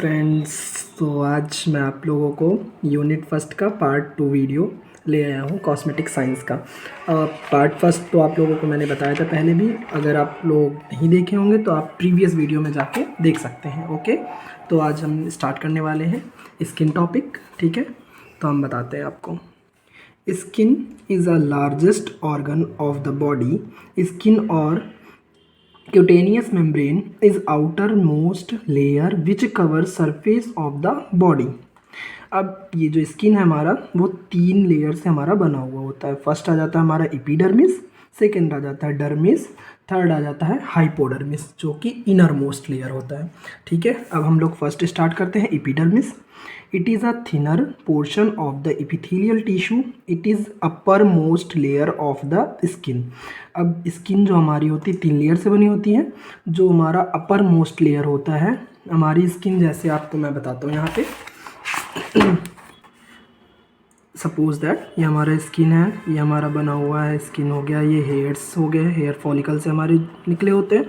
Friends, तो आज मैं आप लोगों को यूनिट फर्स्ट का पार्ट 2 वीडियो ले आया हूँ कॉस्मेटिक साइंस का। पार्ट फर्स्ट तो आप लोगों को मैंने बताया था पहले भी, अगर आप लोग नहीं देखे होंगे तो आप प्रीवियस वीडियो में जाके देख सकते हैं। ओके, तो आज हम स्टार्ट करने वाले हैं स्किन टॉपिक। ठीक है, तो हम बताते हैं आपको। Skin is a largest organ of the body. Skin और cutaneous membrane is outermost layer which covers surface of the body। अब ये जो स्किन है हमारा, वो 3 लेयर से हमारा बना हुआ होता है। फर्स्ट आ जाता है हमारा एपिडर्मिस, सेकंड आ जाता है डर्मिस, थर्ड आ जाता है हाइपोडर्मिस, जो कि इनर मोस्ट लेयर होता है। ठीक है, अब हम लोग फर्स्ट स्टार्ट करते हैं epidermis. It is a thinner portion of the epithelial tissue. It is upper most layer of the skin. अब स्किन जो हमारी होती है 3 लेयर से बनी होती है। जो हमारा अपर मोस्ट लेयर होता है हमारी स्किन, जैसे आपको मैं बताता हूँ यहाँ पे सपोज दैट ये हमारा स्किन है, ये हमारा बना हुआ है स्किन हो गया, ये हेयर्स हो गए, हेयर फॉलिकल से हमारे निकले होते हैं।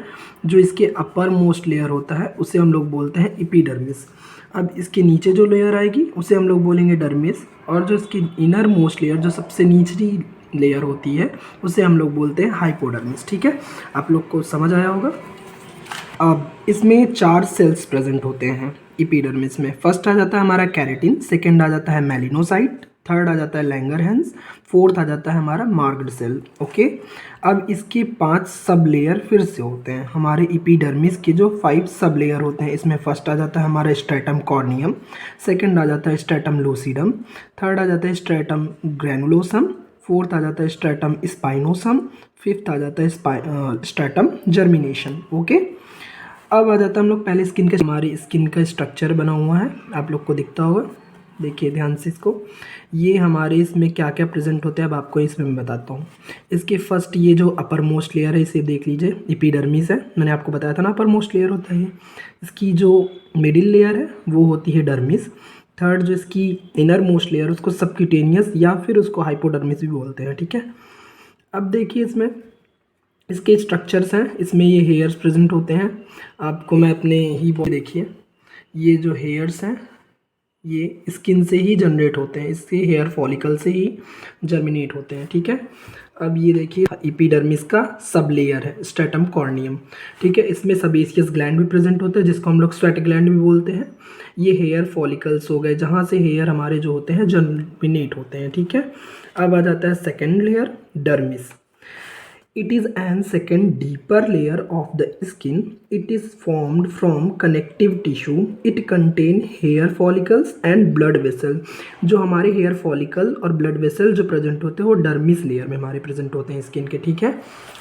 जो इसके अपर मोस्ट लेयर होता है उसे हम लोग बोलते हैं एपिडर्मिस। अब इसके नीचे जो लेयर आएगी उसे हम लोग बोलेंगे डर्मिस, और जो इसकी इनर मोस्ट लेयर, जो सबसे निचली लेयर होती है, उसे हम लोग बोलते हैं हाइपोडर्मिस। ठीक है, आप लोग को समझ आया होगा। अब इसमें 4 सेल्स प्रेजेंट होते हैं एपिडर्मिस में। फर्स्ट आ जाता है हमारा कैरेटिन, सेकंड आ जाता है मेलिनोसाइट, थर्ड आ जाता है लैंगरहैंस, फोर्थ आ जाता है हमारा मार्क्ड सेल। ओके, अब इसके 5 सब लेयर फिर से होते हैं। हमारे एपिडर्मिस के जो 5 सब लेयर होते हैं, इसमें फर्स्ट आ जाता है हमारा स्ट्रेटम कॉर्नियम, सेकंड आ जाता है स्ट्रेटम लूसिडम, थर्ड आ जाता है स्ट्रेटम ग्रैनुलोसम, फोर्थ आ जाता है स्ट्रेटम स्पाइनोसम, फिफ्थ आ जाता है स्ट्रेटम जर्मिनेशन। ओके, अब आ जाता है हम लोग पहले स्किन के, हमारी स्किन का स्ट्रक्चर बना हुआ है, आप लोग को दिखता होगा, देखिए ध्यान से इसको। ये हमारे इसमें क्या क्या प्रेजेंट होता है अब आपको इसमें मैं बताता हूँ। इसके फर्स्ट ये जो अपर मोस्ट लेयर है इसे देख लीजिए, एपिडर्मिस है, मैंने आपको बताया था ना अपर मोस्ट लेयर होता है ये। इसकी जो मिडिल लेयर है वो होती है डर्मिस। थर्ड जो इसकी इनर मोस्ट लेयर, उसको सबक्यूटेनियस या फिर उसको हाइपोडर्मिस भी बोलते हैं। ठीक है, अब देखिए इसमें इसके स्ट्रक्चर्स हैं, इसमें ये हेयर्स प्रेजेंट होते हैं। आपको मैं अपने ही देखिए, ये जो हेयर्स हैं ये स्किन से ही जनरेट होते हैं, इससे हेयर फॉलिकल से ही जर्मिनेट होते हैं। ठीक है, अब ये देखिए एपिडर्मिस का सब लेयर है स्ट्रेटम कॉर्नियम। ठीक है, इसमें सेबेशियस ग्लैंड भी प्रेजेंट होते हैं, जिसको हम लोग स्वेट ग्लैंड भी बोलते हैं। ये हेयर फॉलिकल्स हो गए, जहाँ से हेयर हमारे जो होते हैं जर्मिनेट होते हैं। ठीक है, अब आ जाता है second layer dermis. It is an second deeper layer of the skin. It is formed from connective tissue. It contain hair follicles and blood vessel। जो हमारे हेयर फॉलिकल और ब्लड वेसल जो प्रेजेंट होते हैं वो डर्मिस लेयर में हमारे present होते हैं स्किन के। ठीक है,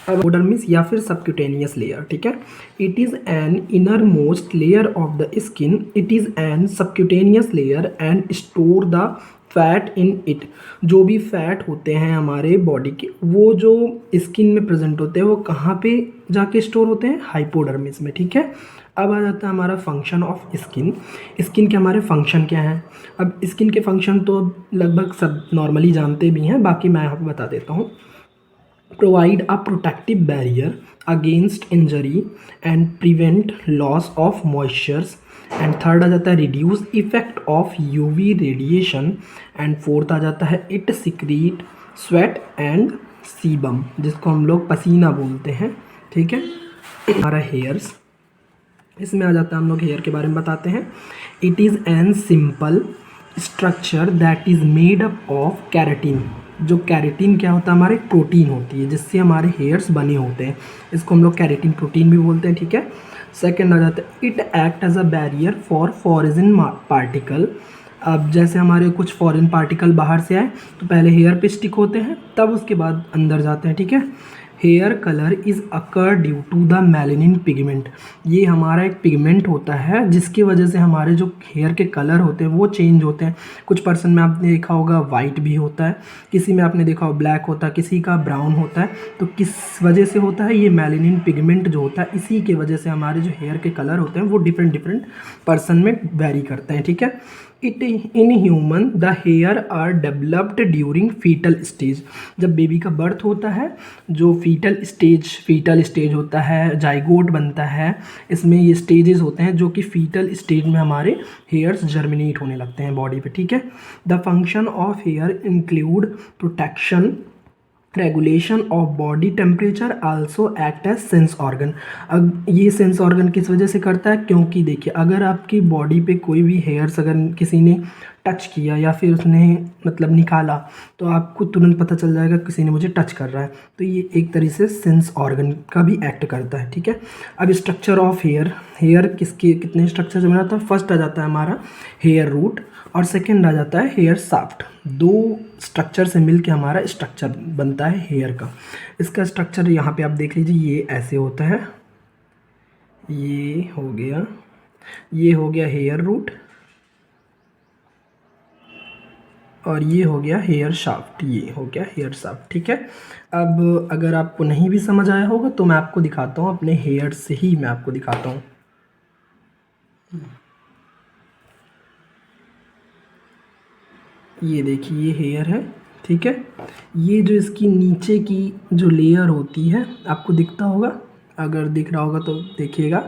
अब डर्मिस या फिर सबक्यूटेनियस लेयर। ठीक है, it is an inner most layer of the skin. It is N subcutaneous layer and store the fat in it. जो भी फैट होते हैं हमारे बॉडी के, वो जो स्किन में प्रेजेंट होते हैं वो कहाँ पे जाके स्टोर होते हैं? हाइपोडर्मिस में। ठीक है, अब आ जाता है हमारा फंक्शन ऑफ स्किन। स्किन के हमारे फंक्शन क्या हैं? अब स्किन के फंक्शन तो लगभग सब नॉर्मली जानते भी हैं, बाकी मैं आपको बता देता हूँ। Provide a protective barrier against injury and prevent loss of moistures. And third आ जाता है reduce effect of UV radiation. And fourth आ जाता है it secrete sweat and sebum, जिसको हम लोग पसीना बोलते हैं। ठीक है, हमारा हेयर्स, इसमें आ जाता है हम लोग हेयर के बारे में बताते हैं। It is N simple structure that is made up of keratin. जो कैरेटिन क्या होता है? हमारे प्रोटीन होती है जिससे हमारे हेयर्स बने होते हैं, इसको हम लोग कैरेटिन प्रोटीन भी बोलते हैं। ठीक है, सेकेंड आ जाता है it act as a barrier for foreign particle. अब जैसे हमारे कुछ फॉरेन पार्टिकल बाहर से आए तो पहले हेयर पे स्टिक होते हैं, तब उसके बाद अंदर जाते हैं। ठीक है, hair colour is occur due to the melanin pigment. ये हमारा एक पिगमेंट होता है जिसकी वजह से हमारे जो हेयर के कलर होते हैं वो चेंज होते हैं। कुछ पर्सन में आपने देखा होगा वाइट भी होता है, किसी में आपने देखा हो ब्लैक होता है, किसी का ब्राउन होता है। तो किस वजह से होता है? ये मेलानिन पिगमेंट जो होता है, इसी के वजह से हमारे जो हेयर के कलर होते हैं वो डिफरेंट पर्सन में वेरी करते हैं। ठीक है, it in human the hair are developed during foetal stage. जब बेबी का बर्थ होता है, जो फीटल स्टेज होता है, जाइगोट बनता है, इसमें ये स्टेजेस होते हैं जो कि फीटल स्टेज में हमारे हेयर्स जर्मिनेट होने लगते हैं बॉडी पे, ठीक है। The function of hair include protection, regulation of body temperature, also act as sense organ. अब ये सेंस ऑर्गन किस वजह से करता है, क्योंकि देखिए अगर आपकी बॉडी पे कोई भी हेयर्स अगर किसी ने टच किया या फिर उसने मतलब निकाला, तो आपको तुरंत पता चल जाएगा किसी ने मुझे टच कर रहा है। तो ये एक तरीके से सेंस ऑर्गन का भी एक्ट करता है, ठीक है। अब स्ट्रक्चर ऑफ हेयर किसके कितने स्ट्रक्चर से बना था। फर्स्ट आ जाता है हमारा हेयर रूट और सेकेंड आ जाता है हेयर शाफ्ट। दो स्ट्रक्चर से मिलके हमारा स्ट्रक्चर बनता है हेयर का। इसका स्ट्रक्चर यहाँ पे आप देख लीजिए, ये ऐसे होता है, ये हो गया हेयर रूट और ये हो गया हेयर शाफ्ट, ये हो गया हेयर शाफ्ट, ठीक है। अब अगर आपको नहीं भी समझ आया होगा तो मैं आपको दिखाता हूँ, अपने हेयर से ही मैं आपको दिखाता हूँ। ये देखिए ये हेयर है, ठीक है। ये जो इसकी नीचे की जो लेयर होती है, आपको दिखता होगा, अगर दिख रहा होगा तो देखिएगा,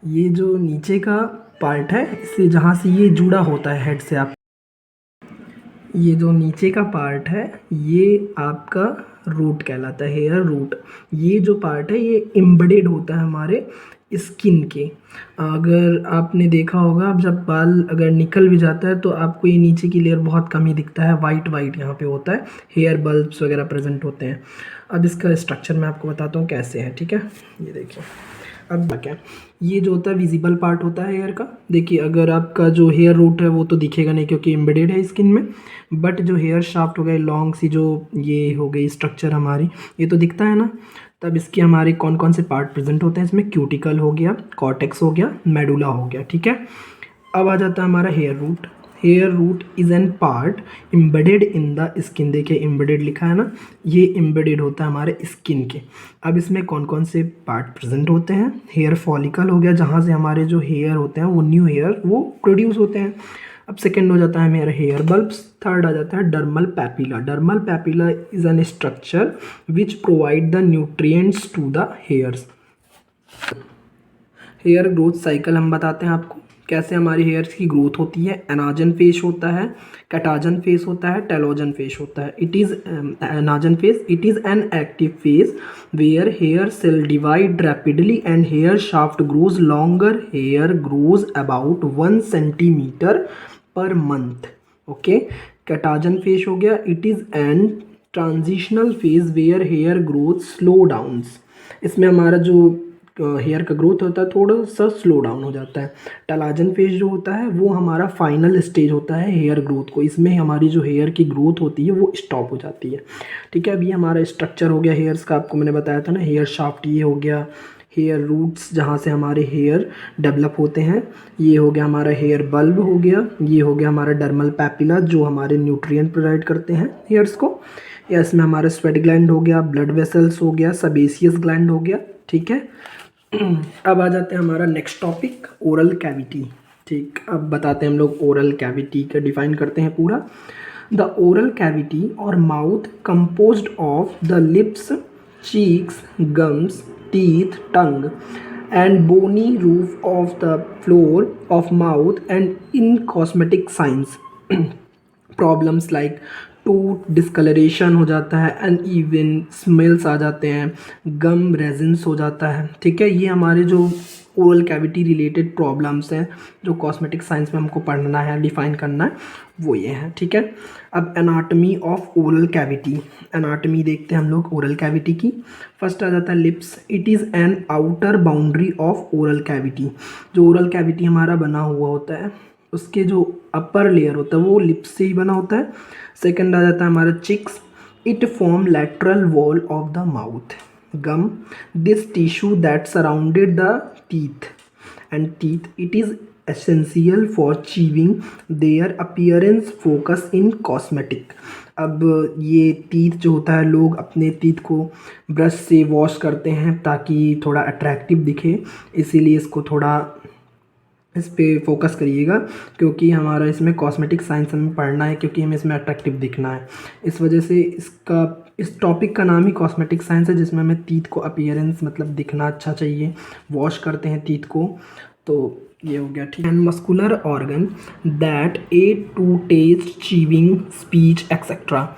ये जो नीचे का पार्ट है, इससे जहाँ से ये जुड़ा होता है हेड से, आप ये जो नीचे का पार्ट है ये आपका रूट कहलाता है, हेयर रूट। ये जो पार्ट है ये एम्बेडेड होता है हमारे स्किन के। अगर आपने देखा होगा, अब जब बाल अगर निकल भी जाता है तो आपको ये नीचे की लेयर बहुत कम ही दिखता है, वाइट वाइट यहाँ पे होता है, हेयर बल्ब्स वगैरह प्रेजेंट होते हैं। अब इसका स्ट्रक्चर मैं आपको बताता हूँ कैसे है, ठीक है। ये देखिए, अब क्या, ये जो होता है विजिबल पार्ट होता है हेयर का। देखिए अगर आपका जो हेयर रूट है वो तो दिखेगा नहीं क्योंकि एम्बेडेड है स्किन में, बट जो हेयर शाफ्ट हो गई, लॉन्ग सी जो ये हो गई स्ट्रक्चर हमारी, ये तो दिखता है ना। तब इसके हमारे कौन कौन से पार्ट प्रेजेंट होते हैं, इसमें क्यूटिकल हो गया, कॉर्टेक्स हो गया, मेडुला हो गया, ठीक है। अब आ जाता है हमारा hair root. Hair root is an part embedded in the skin. देखिए एम्बेडेड लिखा है ना, ये एम्बेडेड होता है हमारे स्किन के। अब इसमें कौन कौन से पार्ट प्रेजेंट होते हैं, हेयर फॉलिकल हो गया, जहाँ से हमारे जो हेयर होते हैं वो न्यू हेयर वो प्रोड्यूस होते हैं। अब सेकेंड हो जाता है मेरा हेयर बल्ब्स। थर्ड आ जाता है dermal papilla. Dermal papilla is an structure which provide the nutrients to the hairs. Hair growth cycle हम बताते हैं आपको, कैसे हमारी हेयर्स की ग्रोथ होती है। एनाजन फेज होता है, कैटाजन फेज होता है, टेलोजन फेज होता है। It is anagen phase, it is an active phase where hair cell divide rapidly and hair shaft grows longer. Hair grows about 1 centimetre per month, okay. Catagen phase हो गया, it is an transitional phase where hair growth slow downs. इसमें हमारा जो hair का growth होता है थोड़ा सा स्लो डाउन हो जाता है। टेलाजन फेज जो होता है वो हमारा फाइनल स्टेज होता है हेयर ग्रोथ को, इसमें हमारी जो हेयर की ग्रोथ होती है वो स्टॉप हो जाती है, ठीक है। अभी हमारा स्ट्रक्चर हो गया हेयर्स का, आपको मैंने बताया था ना, हेयर शाफ्ट ये हो गया, हेयर रूट्स जहाँ से हमारे हेयर डेवलप होते हैं, ये हो गया हमारा हेयर बल्ब हो गया, ये हो गया हमारा डर्मल पैपिला जो हमारे न्यूट्रिएंट प्रोवाइड करते हैं हेयर्स को, या इसमें हमारा स्वेट ग्लैंड हो गया, ब्लड वेसल्स हो गया, सबेसियस ग्लैंड हो गया, ठीक है। अब आ जाते हैं हमारा नेक्स्ट टॉपिक, ओरल कैविटी, ठीक। अब बताते हैं हम लोग ओरल कैविटी का डिफाइन करते हैं पूरा। द ओरल कैविटी और mouth composed of the lips, cheeks, gums, teeth, tongue and bony roof of the floor of mouth, and in cosmetic signs problems like tooth discolouration हो जाता है, uneven smells आ जाते हैं, गम resins हो जाता है, ठीक है। ये हमारे जो ओरल कैविटी रिलेटेड प्रॉब्लम्स हैं जो कॉस्मेटिक साइंस में हमको पढ़ना है, डिफाइन करना है, वो ये है, ठीक है। अब anatomy of oral cavity, anatomy देखते हैं हम लोग ओरल कैविटी की। फर्स्ट आ जाता है lips. It is N outer boundary of oral cavity. जो ओरल कैविटी हमारा बना हुआ होता है उसके जो अपर लेयर होता है वो लिप्स से ही बना होता है। सेकंड आ जाता है हमारा cheeks. It form lateral wall of the mouth. Gum, this tissue that surrounded the teeth and teeth, it is essential for chewing their appearance focus in cosmetic. अब ये टीथ जो होता है, लोग अपने टीथ को ब्रश से वॉश करते हैं ताकि थोड़ा अट्रैक्टिव दिखे, इसीलिए इसको थोड़ा इस पे फोकस करिएगा, क्योंकि हमारा इसमें कॉस्मेटिक साइंस हमें पढ़ना है, क्योंकि हमें इसमें अट्रैक्टिव दिखना है। इस वजह से इस टॉपिक का नाम ही कॉस्मेटिक साइंस है, जिसमें हमें टीथ को अपीयरेंस मतलब दिखना अच्छा चाहिए, वॉश करते हैं टीथ को। तो ये हो गया, ठीक है। And muscular organ that aid to taste, chewing, speech etcetera.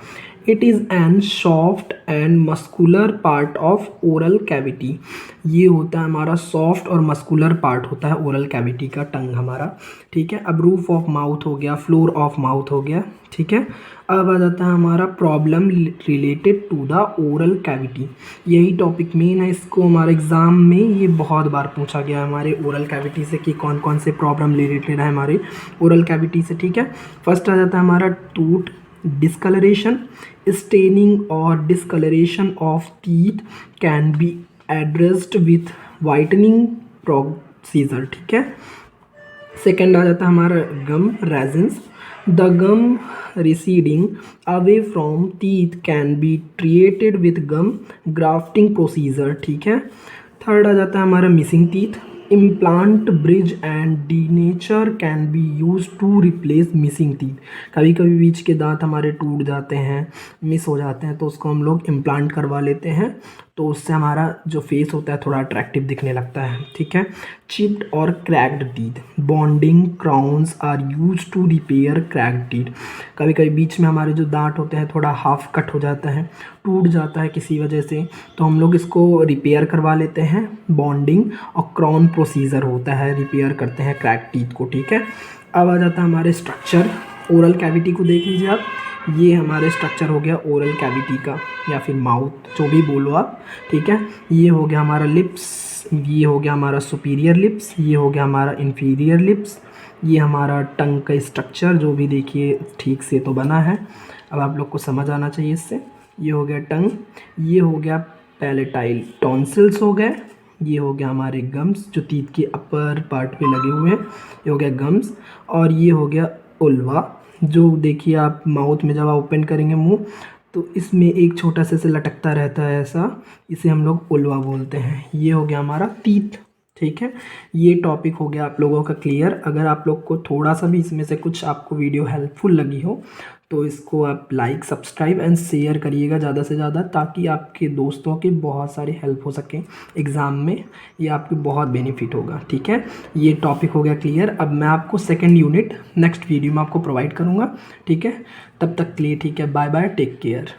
It is an soft and muscular part of oral cavity. ये होता है हमारा सॉफ्ट और मस्कुलर पार्ट होता है ओरल कैविटी का, टंग हमारा, ठीक है। अब रूफ ऑफ माउथ हो गया, फ्लोर ऑफ माउथ हो गया, ठीक है। अब आ जाता है हमारा problem related to the oral cavity. यही टॉपिक मेन है, इसको हमारे एग्ज़ाम में ये बहुत बार पूछा गया है हमारे ओरल कैविटी से कि कौन कौन से प्रॉब्लम रिलेटेड है हमारे ओरल कैविटी से, ठीक है। फर्स्ट आ जाता है हमारा टूथ डिस्कलरेशन। स्टेनिंग और discolouration of teeth can be addressed with whitening procedure, ठीक है। सेकेंड आ जाता है हमारा gum recessions. The gum receding away from teeth can be treated with gum grafting procedure, ठीक है। थर्ड आ जाता है हमारा missing teeth. Implant bridge and denture can be use to replace missing teeth. कभी कभी बीच के दांत हमारे टूट जाते हैं, मिस हो जाते हैं, तो उसको हम लोग इम्प्लांट करवा लेते हैं, तो उससे हमारा जो फेस होता है थोड़ा अट्रैक्टिव दिखने लगता है, ठीक है। चिप्ड और cracked teeth. Bonding crowns are use to repair cracked teeth. कभी कभी बीच में हमारे जो दांत होते हैं थोड़ा हाफ कट हो जाता है, टूट जाता है किसी वजह से, तो हम लोग इसको रिपेयर करवा लेते हैं। बॉन्डिंग और क्राउन प्रोसीजर होता है, रिपेयर करते हैं क्रैक टीथ को, ठीक है। अब आ जाता है हमारे स्ट्रक्चर। ओरल कैविटी को देख लीजिए आप, ये हमारे स्ट्रक्चर हो गया ओरल कैविटी का, या फिर माउथ, जो भी बोलो आप, ठीक है। ये हो गया हमारा लिप्स, ये हो गया हमारा सुपीरियर लिप्स, ये हो गया हमारा इन्फीरियर लिप्स, ये हमारा टंग का स्ट्रक्चर, जो भी देखिए ठीक से तो बना है, अब आप लोग को समझ आना चाहिए इससे। ये हो गया टंग, ये हो गया पैलेटाइल टॉन्सिल्स हो गए, ये हो गया हमारे गम्स जो टीथ के अपर पार्ट पे लगे हुए हैं, ये हो गया गम्स, और ये हो गया उल्वा, जो देखिए आप माउथ में जब आप ओपन करेंगे मुंह, तो इसमें एक छोटा सा से लटकता रहता है ऐसा, इसे हम लोग उल्वा बोलते हैं। ये हो गया हमारा टीथ, ठीक है। ये टॉपिक हो गया आप लोगों का क्लियर। अगर आप लोग को थोड़ा सा भी इसमें से कुछ आपको वीडियो हेल्पफुल लगी हो, तो इसको आप लाइक, सब्सक्राइब एंड शेयर करिएगा ज़्यादा से ज़्यादा, ताकि आपके दोस्तों की बहुत सारी हेल्प हो सके एग्ज़ाम में, ये आपको बहुत बेनिफिट होगा, ठीक है। ये टॉपिक हो गया क्लियर। अब मैं आपको सेकंड यूनिट नेक्स्ट वीडियो में आपको प्रोवाइड करूँगा, ठीक है। तब तक के लिए ठीक है, बाय बाय, टेक केयर।